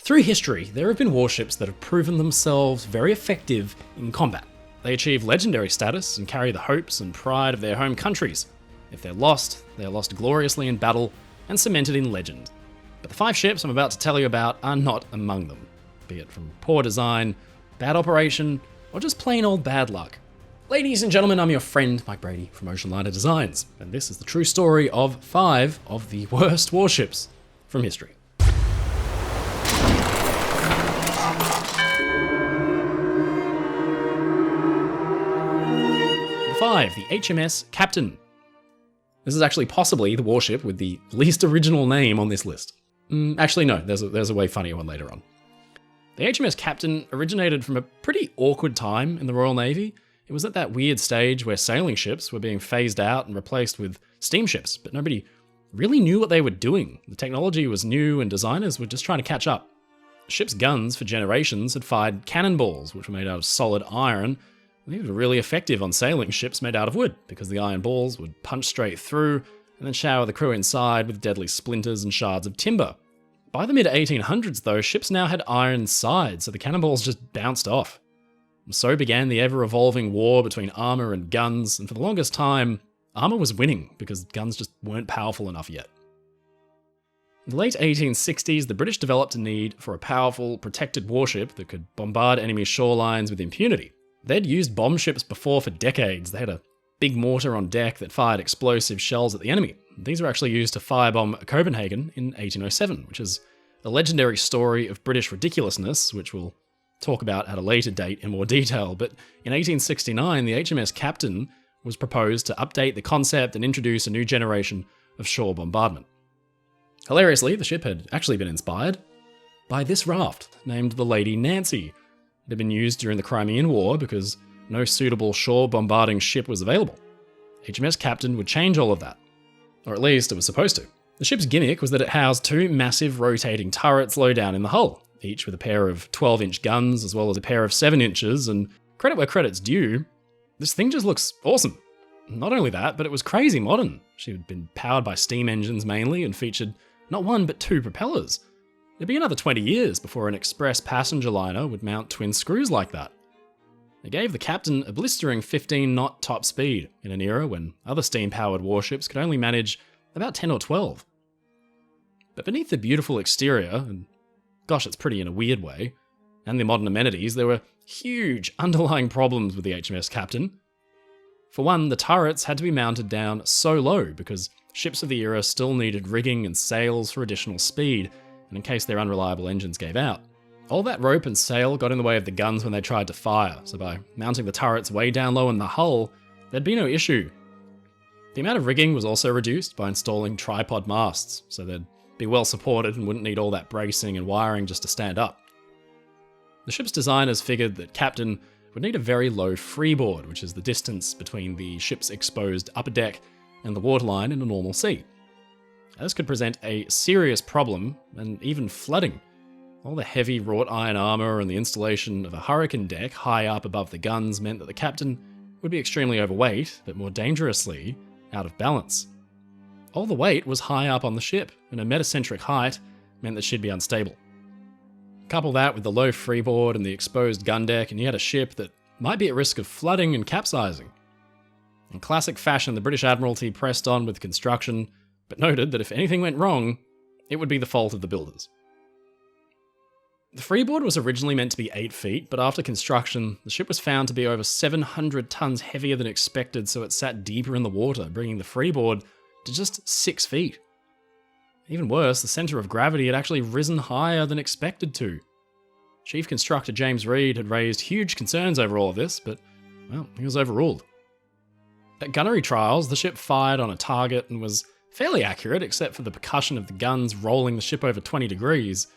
Through history, there have been warships that have proven themselves very effective in combat. They achieve legendary status and carry the hopes and pride of their home countries. If they're lost gloriously in battle and cemented in legend. But the 5 ships I'm about to tell you about are not among them, be it from poor design, bad operation, or just plain old bad luck. Ladies and gentlemen, I'm your friend Mike Brady from Oceanliner Designs, and this is the true story of 5 of the worst warships from history. 5, the HMS Captain. This is actually possibly the warship with the least original name on this list. Actually, no, there's a way funnier one later on. The HMS Captain originated from a pretty awkward time in the Royal Navy. It was at that weird stage where sailing ships were being phased out and replaced with steamships, but nobody really knew what they were doing. The technology was new and designers were just trying to catch up. Ships' guns for generations had fired cannonballs, which were made out of solid iron. These were really effective on sailing ships made out of wood, because the iron balls would punch straight through and then shower the crew inside with deadly splinters and shards of timber. By the mid-1800s, though, ships now had iron sides, so the cannonballs just bounced off. And so began the ever-evolving war between armour and guns, and for the longest time, armour was winning, because guns just weren't powerful enough yet. In the late 1860s, the British developed a need for a powerful, protected warship that could bombard enemy shorelines with impunity. They'd used bomb ships before for decades. They had a big mortar on deck that fired explosive shells at the enemy. These were actually used to firebomb Copenhagen in 1807, which is a legendary story of British ridiculousness, which we'll talk about at a later date in more detail. But in 1869, the HMS Captain was proposed to update the concept and introduce a new generation of shore bombardment. Hilariously, the ship had actually been inspired by this raft named the Lady Nancy. It had been used during the Crimean War because no suitable shore bombarding ship was available. HMS Captain would change all of that. Or at least it was supposed to. The ship's gimmick was that it housed 2 massive rotating turrets low down in the hull, each with a pair of 12-inch guns as well as a pair of 7 inches, and credit where credit's due, this thing just looks awesome. Not only that, but it was crazy modern. She had been powered by steam engines mainly and featured not 1 but 2 propellers. It'd be another 20 years before an express passenger liner would mount twin screws like that. It gave the captain a blistering 15-knot top speed in an era when other steam-powered warships could only manage about 10 or 12. But beneath the beautiful exterior, and gosh, it's pretty in a weird way, and the modern amenities, there were huge underlying problems with the HMS Captain. For one, the turrets had to be mounted down so low because ships of the era still needed rigging and sails for additional speed, and in case their unreliable engines gave out. All that rope and sail got in the way of the guns when they tried to fire, so by mounting the turrets way down low in the hull, there'd be no issue. The amount of rigging was also reduced by installing tripod masts, so they'd be well supported and wouldn't need all that bracing and wiring just to stand up. The ship's designers figured that Captain would need a very low freeboard, which is the distance between the ship's exposed upper deck and the waterline in a normal sea. This could present a serious problem, and even flooding. All the heavy wrought iron armour and the installation of a hurricane deck high up above the guns meant that the captain would be extremely overweight, but more dangerously, out of balance. All the weight was high up on the ship, and a metacentric height meant that she'd be unstable. Couple that with the low freeboard and the exposed gun deck, and you had a ship that might be at risk of flooding and capsizing. In classic fashion, the British Admiralty pressed on with construction, but noted that if anything went wrong, it would be the fault of the builders. The freeboard was originally meant to be 8 feet, but after construction, the ship was found to be over 700 tons heavier than expected, so it sat deeper in the water, bringing the freeboard to just 6 feet. Even worse, the centre of gravity had actually risen higher than expected to. Chief Constructor James Reed had raised huge concerns over all of this, but, well, he was overruled. At gunnery trials, the ship fired on a target and was fairly accurate, except for the percussion of the guns rolling the ship over 20 degrees.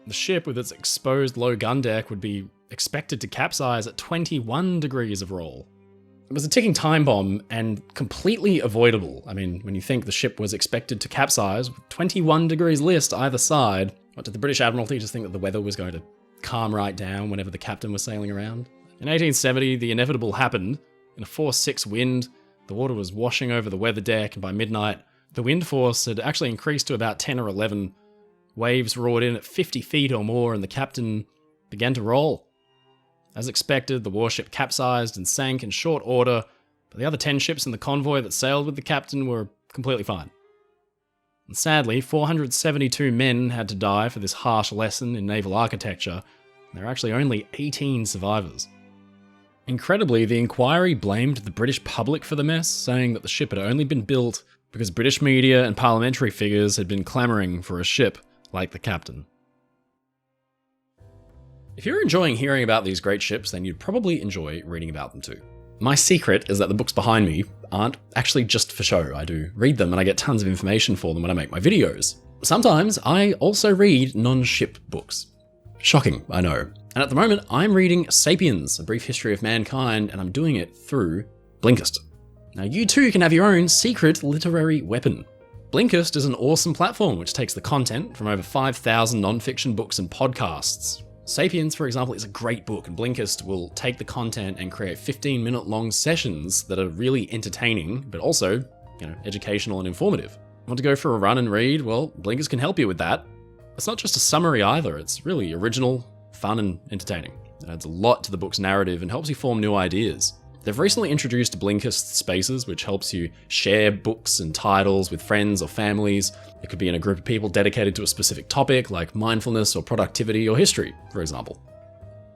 The ship, with its exposed low gun deck, would be expected to capsize at 21 degrees of roll. It was a ticking time bomb and completely avoidable. I mean, when you think the ship was expected to capsize with 21 degrees list either side, what, did the British Admiralty just think that the weather was going to calm right down whenever the captain was sailing around? In 1870, the inevitable happened. In a force 6 wind, the water was washing over the weather deck, and by midnight, the wind force had actually increased to about 10 or 11, Waves roared in at 50 feet or more, and the captain began to roll. As expected, the warship capsized and sank in short order, but the other 10 ships in the convoy that sailed with the captain were completely fine. And sadly, 472 men had to die for this harsh lesson in naval architecture, and there are actually only 18 survivors. Incredibly, the inquiry blamed the British public for the mess, saying that the ship had only been built because British media and parliamentary figures had been clamouring for a ship like the Captain. If you're enjoying hearing about these great ships, then you'd probably enjoy reading about them too. My secret is that the books behind me aren't actually just for show. I do read them and I get tons of information for them when I make my videos. Sometimes I also read non-ship books. Shocking, I know. And at the moment, I'm reading Sapiens, A Brief History of Mankind, and I'm doing it through Blinkist. Now you too can have your own secret literary weapon. Blinkist is an awesome platform which takes the content from over 5,000 non-fiction books and podcasts. Sapiens, for example, is a great book, and Blinkist will take the content and create 15-minute long sessions that are really entertaining, but also, educational and informative. Want to go for a run and read? Well, Blinkist can help you with that. It's not just a summary either, it's really original, fun and entertaining. It adds a lot to the book's narrative and helps you form new ideas. They've recently introduced Blinkist Spaces, which helps you share books and titles with friends or families. It could be in a group of people dedicated to a specific topic, like mindfulness or productivity or history, for example.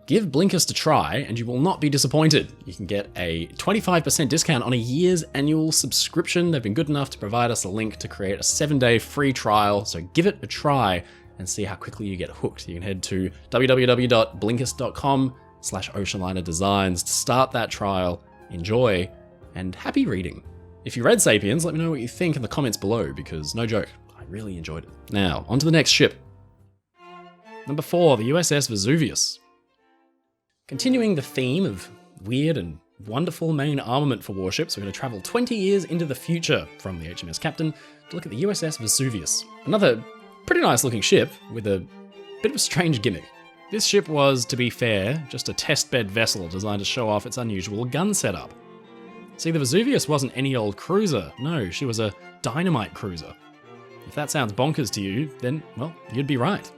Give Blinkist a try and you will not be disappointed. You can get a 25% discount on a year's annual subscription. They've been good enough to provide us a link to create a 7-day free trial, so give it a try and see how quickly you get hooked. You can head to www.blinkist.com/Oceanliner Designs to start that trial. Enjoy, and happy reading. If you read Sapiens, let me know what you think in the comments below, because no joke, I really enjoyed it. Now, on to the next ship. Number 4, the USS Vesuvius. Continuing the theme of weird and wonderful main armament for warships, we're going to travel 20 years into the future from the HMS Captain to look at the USS Vesuvius. Another pretty nice looking ship with a bit of a strange gimmick. This ship was, to be fair, just a testbed vessel designed to show off its unusual gun setup. See, the Vesuvius wasn't any old cruiser. No, she was a dynamite cruiser. If that sounds bonkers to you, then, well, you'd be right.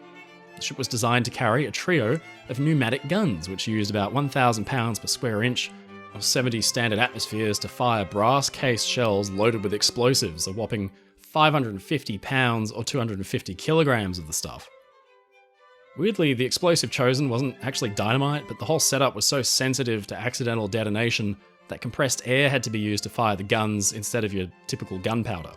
The ship was designed to carry a trio of pneumatic guns, which used about 1,000 pounds per square inch of 70 standard atmospheres to fire brass-cased shells loaded with explosives, a whopping 550 pounds or 250 kilograms of the stuff. Weirdly, the explosive chosen wasn't actually dynamite, but the whole setup was so sensitive to accidental detonation that compressed air had to be used to fire the guns instead of your typical gunpowder.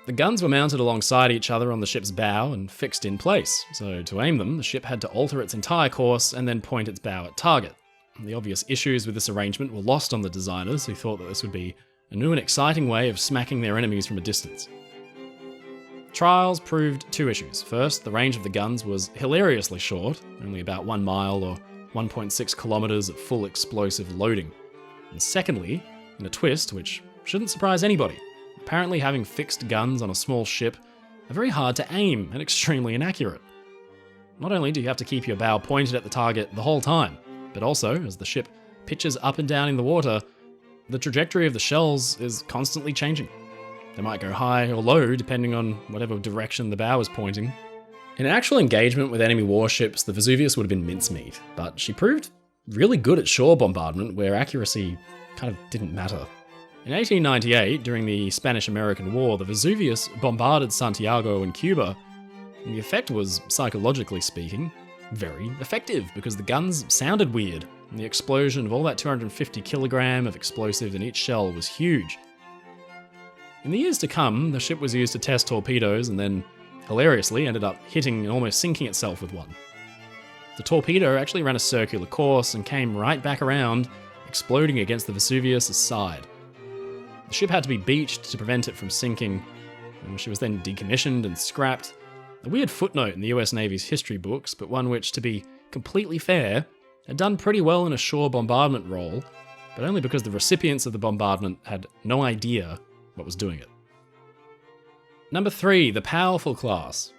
The guns were mounted alongside each other on the ship's bow and fixed in place, so to aim them, the ship had to alter its entire course and then point its bow at target. The obvious issues with this arrangement were lost on the designers, who thought that this would be a new and exciting way of smacking their enemies from a distance. Trials proved 2 issues. First, the range of the guns was hilariously short, only about 1 mile or 1.6 kilometers at full explosive loading. And secondly, in a twist which shouldn't surprise anybody, apparently having fixed guns on a small ship are very hard to aim and extremely inaccurate. Not only do you have to keep your bow pointed at the target the whole time, but also, as the ship pitches up and down in the water, the trajectory of the shells is constantly changing. They might go high or low depending on whatever direction the bow is pointing. In an actual engagement with enemy warships, the Vesuvius would have been mincemeat, but she proved really good at shore bombardment where accuracy kind of didn't matter. In 1898, during the Spanish-American War, the Vesuvius bombarded Santiago in Cuba, and the effect was, psychologically speaking, very effective because the guns sounded weird, and the explosion of all that 250 kilogram of explosive in each shell was huge. In the years to come, the ship was used to test torpedoes and then, hilariously, ended up hitting and almost sinking itself with one. The torpedo actually ran a circular course and came right back around, exploding against the Vesuvius' side. The ship had to be beached to prevent it from sinking, and she was then decommissioned and scrapped. A weird footnote in the US Navy's history books, but one which, to be completely fair, had done pretty well in a shore bombardment role, but only because the recipients of the bombardment had no idea what was doing it. Number 3, the Powerful class.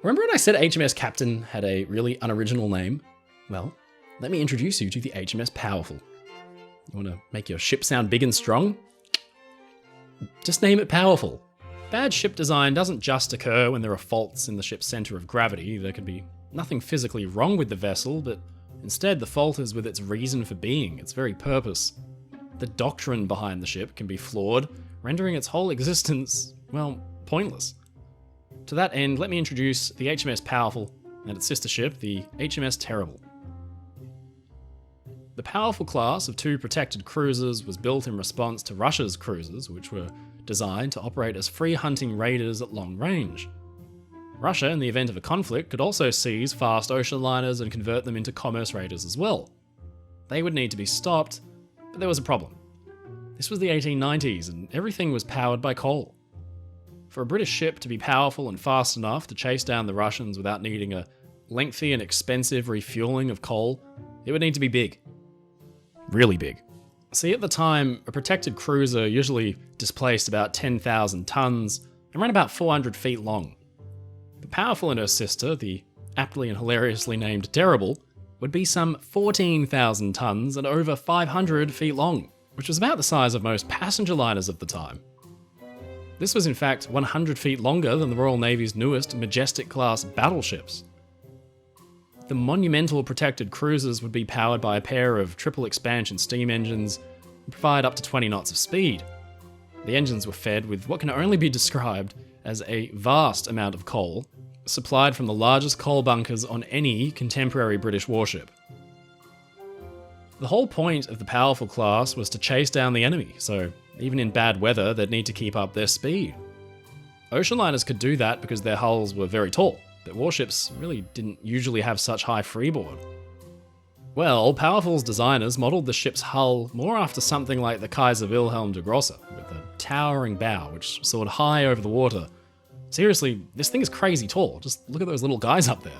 Remember when I said HMS Captain had a really unoriginal name? Well, let me introduce you to the HMS Powerful. You want to make your ship sound big and strong? Just name it Powerful. Bad ship design doesn't just occur when there are faults in the ship's centre of gravity. There can be nothing physically wrong with the vessel, but instead the fault is with its reason for being, its very purpose. The doctrine behind the ship can be flawed, rendering its whole existence, well, pointless. To that end, let me introduce the HMS Powerful and its sister ship, the HMS Terrible. The Powerful class of 2 protected cruisers was built in response to Russia's cruisers, which were designed to operate as free hunting raiders at long range. Russia, in the event of a conflict, could also seize fast ocean liners and convert them into commerce raiders as well. They would need to be stopped, but there was a problem. This was the 1890s, and everything was powered by coal. For a British ship to be powerful and fast enough to chase down the Russians without needing a lengthy and expensive refueling of coal, it would need to be big. Really big. See, at the time, a protected cruiser usually displaced about 10,000 tons and ran about 400 feet long. The Powerful and her sister, the aptly and hilariously named Terrible, would be some 14,000 tons and over 500 feet long, which was about the size of most passenger liners of the time. This was in fact 100 feet longer than the Royal Navy's newest Majestic-class battleships. The monumental protected cruisers would be powered by a pair of triple expansion steam engines and provide up to 20 knots of speed. The engines were fed with what can only be described as a vast amount of coal, supplied from the largest coal bunkers on any contemporary British warship. The whole point of the Powerful class was to chase down the enemy, so even in bad weather they'd need to keep up their speed. Ocean liners could do that because their hulls were very tall, but warships really didn't usually have such high freeboard. Well, Powerful's designers modelled the ship's hull more after something like the Kaiser Wilhelm de Grosse, with a towering bow which soared high over the water. Seriously, this thing is crazy tall, just look at those little guys up there.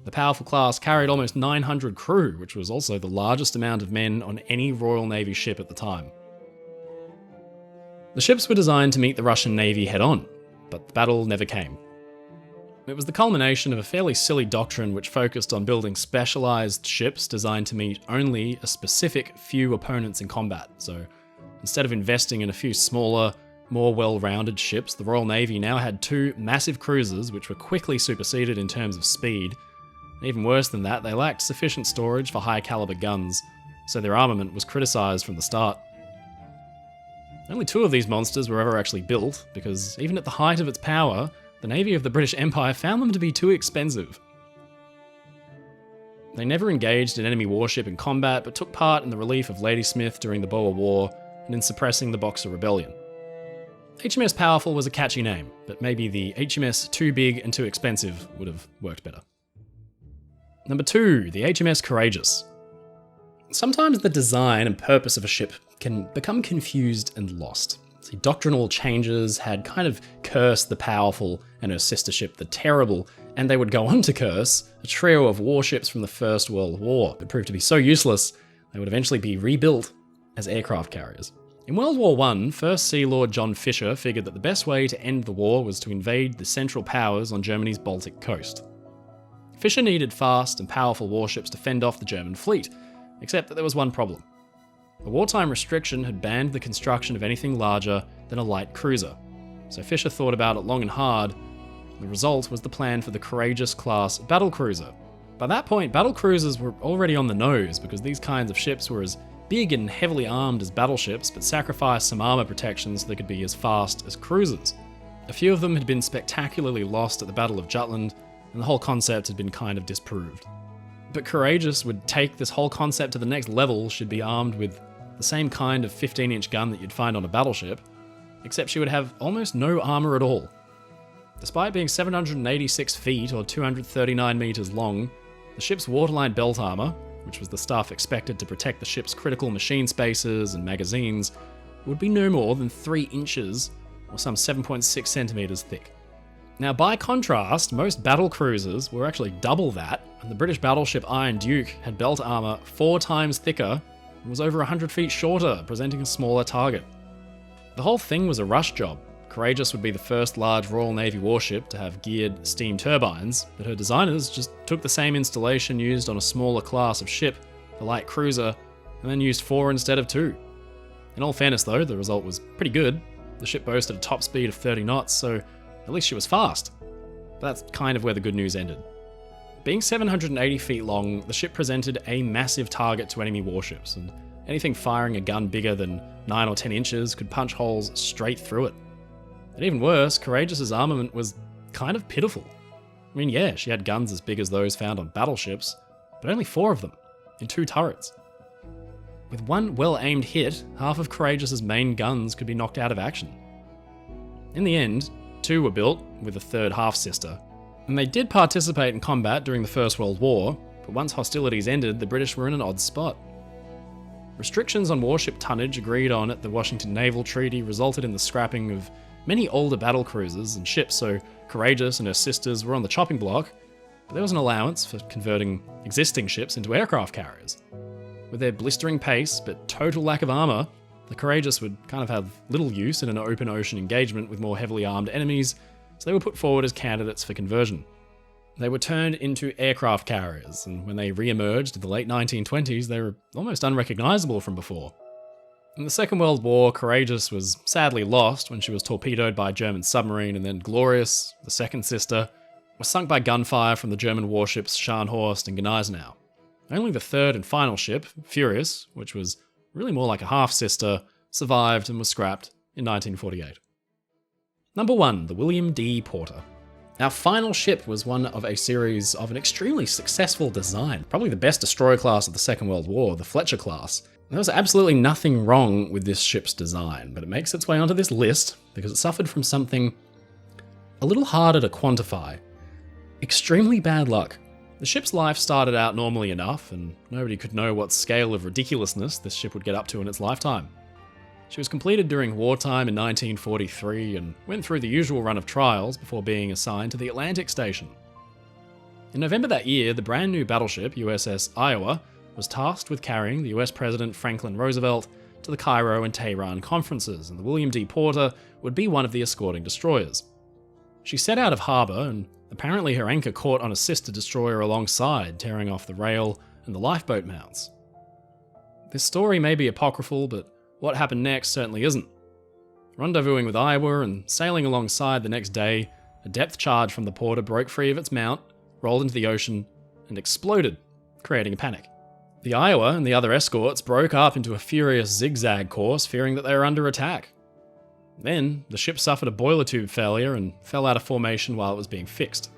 The Powerful class carried almost 900 crew, which was also the largest amount of men on any Royal Navy ship at the time. The ships were designed to meet the Russian Navy head-on, but the battle never came. It was the culmination of a fairly silly doctrine which focused on building specialised ships designed to meet only a specific few opponents in combat. So instead of investing in a few smaller, more well-rounded ships, the Royal Navy now had 2 massive cruisers which were quickly superseded in terms of speed. And even worse than that, they lacked sufficient storage for high-caliber guns, so their armament was criticised from the start. Only 2 of these monsters were ever actually built, because even at the height of its power, the Navy of the British Empire found them to be too expensive. They never engaged an enemy warship in combat, but took part in the relief of Ladysmith during the Boer War and in suppressing the Boxer Rebellion. HMS Powerful was a catchy name, but maybe the HMS Too Big and Too Expensive would have worked better. Number 2, the HMS Courageous. Sometimes the design and purpose of a ship can become confused and lost. See, doctrinal changes had kind of cursed the Powerful and her sister ship, the Terrible, and they would go on to curse a trio of warships from the First World War, but proved to be so useless they would eventually be rebuilt as aircraft carriers. In World War I, First Sea Lord John Fisher figured that the best way to end the war was to invade the Central Powers on Germany's Baltic coast. Fisher needed fast and powerful warships to fend off the German fleet, except that there was one problem. A wartime restriction had banned the construction of anything larger than a light cruiser, so Fisher thought about it long and hard. The result was the plan for the Courageous class battlecruiser. By that point, battlecruisers were already on the nose because these kinds of ships were as big and heavily armed as battleships, but sacrificed some armor protection so they could be as fast as cruisers. A few of them had been spectacularly lost at the Battle of Jutland, and the whole concept had been kind of disproved. But Courageous would take this whole concept to the next level. She'd be armed with the same kind of 15-inch gun that you'd find on a battleship, except she would have almost no armor at all. Despite being 786 feet or 239 meters long, the ship's waterline belt armor, which was the stuff expected to protect the ship's critical machine spaces and magazines, would be no more than 3 inches or some 7.6 centimeters thick. Now, by contrast, most battle cruisers were actually double that, and the British battleship Iron Duke had belt armor 4 times thicker and was over 100 feet shorter, presenting a smaller target. The whole thing was a rush job. Courageous would be the first large Royal Navy warship to have geared steam turbines, but her designers just took the same installation used on a smaller class of ship, the light cruiser, and then used 4 instead of 2. In all fairness though, the result was pretty good. The ship boasted a top speed of 30 knots, so at least she was fast. But that's kind of where the good news ended. Being 780 feet long, the ship presented a massive target to enemy warships, and anything firing a gun bigger than 9 or 10 inches could punch holes straight through it. And even worse, Courageous's armament was kind of pitiful. I mean, yeah, she had guns as big as those found on battleships, but only 4 of them, in 2 turrets. With one well-aimed hit, half of Courageous's main guns could be knocked out of action. In the end, 2 were built, with a third half-sister, and they did participate in combat during the First World War, but once hostilities ended, the British were in an odd spot. Restrictions on warship tonnage agreed on at the Washington Naval Treaty resulted in the scrapping of many older battle cruisers and ships, so Courageous and her sisters were on the chopping block, but there was an allowance for converting existing ships into aircraft carriers. With their blistering pace but total lack of armour, the Courageous would kind of have little use in an open ocean engagement with more heavily armed enemies, so they were put forward as candidates for conversion. They were turned into aircraft carriers, and when they re-emerged in the late 1920s, they were almost unrecognisable from before. In the Second World War, Courageous was sadly lost when she was torpedoed by a German submarine, and then Glorious, the second sister, was sunk by gunfire from the German warships Scharnhorst and Gneisenau. Only the third and final ship, Furious, which was really more like a half-sister, survived and was scrapped in 1948. Number 1, the William D Porter. Our final ship was one of a series of an extremely successful design, probably the best destroyer class of the Second World War, the Fletcher class. There was absolutely nothing wrong with this ship's design, but it makes its way onto this list because it suffered from something a little harder to quantify. Extremely bad luck. The ship's life started out normally enough, and nobody could know what scale of ridiculousness this ship would get up to in its lifetime. She was completed during wartime in 1943 and went through the usual run of trials before being assigned to the Atlantic Station. In November that year, the brand new battleship USS Iowa was tasked with carrying the US President Franklin Roosevelt to the Cairo and Tehran conferences, and the William D Porter would be one of the escorting destroyers. She set out of harbour, and apparently her anchor caught on a sister destroyer alongside, tearing off the rail and the lifeboat mounts. This story may be apocryphal, but what happened next certainly isn't. Rendezvousing with Iowa and sailing alongside the next day, a depth charge from the Porter broke free of its mount, rolled into the ocean, and exploded, creating a panic. The Iowa and the other escorts broke up into a furious zigzag course, fearing that they were under attack. Then, the ship suffered a boiler tube failure and fell out of formation while it was being fixed.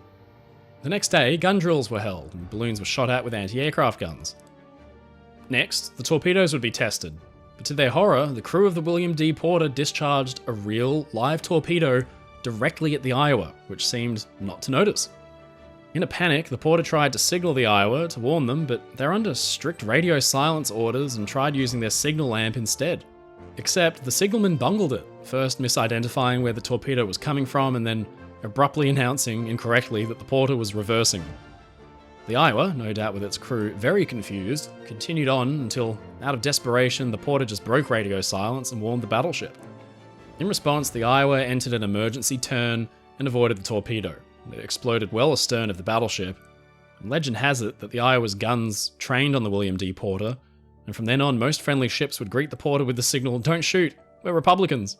The next day, gun drills were held and balloons were shot at with anti-aircraft guns. Next, the torpedoes would be tested, but to their horror, the crew of the William D Porter discharged a real, live torpedo directly at the Iowa, which seemed not to notice. In a panic, the Porter tried to signal the Iowa to warn them, but they're under strict radio silence orders and tried using their signal lamp instead. Except the signalman bungled it, first misidentifying where the torpedo was coming from and then abruptly announcing incorrectly that the Porter was reversing. The Iowa, no doubt with its crew very confused, continued on until, out of desperation, the Porter just broke radio silence and warned the battleship. In response, the Iowa entered an emergency turn and avoided the torpedo. It exploded well astern of the battleship, and legend has it that the Iowa's guns trained on the William D Porter, and from then on most friendly ships would greet the Porter with the signal, "Don't shoot, we're Republicans."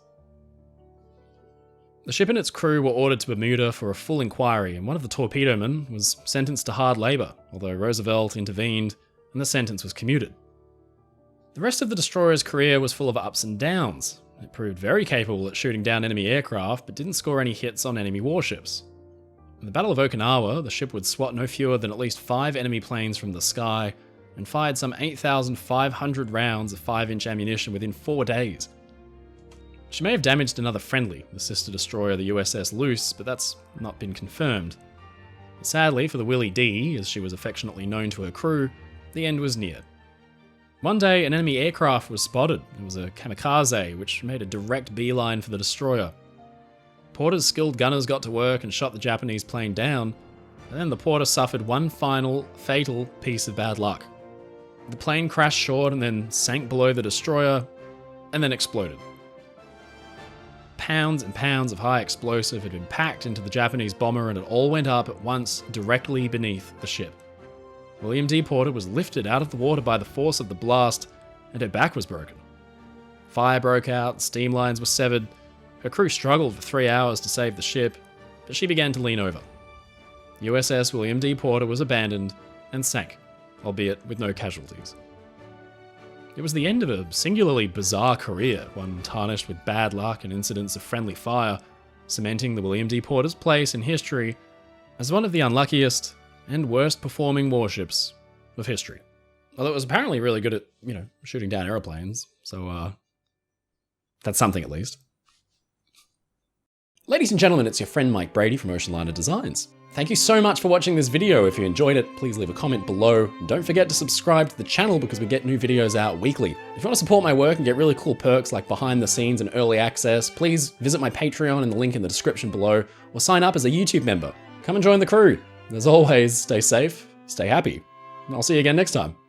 The ship and its crew were ordered to Bermuda for a full inquiry, and one of the torpedo men was sentenced to hard labour, although Roosevelt intervened and the sentence was commuted. The rest of the destroyer's career was full of ups and downs. It proved very capable at shooting down enemy aircraft, but didn't score any hits on enemy warships. In the Battle of Okinawa, the ship would swat no fewer than at least 5 enemy planes from the sky, and fired some 8,500 rounds of 5-inch ammunition within 4 days. She may have damaged another friendly, the sister destroyer the USS Luce, but that's not been confirmed. But sadly for the Willie D, as she was affectionately known to her crew, the end was near. One day, an enemy aircraft was spotted. It was a kamikaze, which made a direct beeline for the destroyer. Porter's skilled gunners got to work and shot the Japanese plane down, and then the Porter suffered one final, fatal piece of bad luck. The plane crashed short and then sank below the destroyer, and then exploded. Pounds and pounds of high explosive had been packed into the Japanese bomber, and it all went up at once directly beneath the ship. William D Porter was lifted out of the water by the force of the blast, and her back was broken. Fire broke out, steam lines were severed, Her crew struggled for 3 hours to save the ship, but she began to lean over. USS William D Porter was abandoned and sank, albeit with no casualties. It was the end of a singularly bizarre career, one tarnished with bad luck and incidents of friendly fire, cementing the William D Porter's place in history as one of the unluckiest and worst performing warships of history. Although it was apparently really good at, shooting down airplanes, so that's something at least. Ladies and gentlemen, it's your friend Mike Brady from Oceanliner Designs. Thank you so much for watching this video. If you enjoyed it, please leave a comment below. And don't forget to subscribe to the channel because we get new videos out weekly. If you want to support my work and get really cool perks like behind the scenes and early access, please visit my Patreon in the link in the description below, or sign up as a YouTube member. Come and join the crew. And as always, stay safe, stay happy, and I'll see you again next time.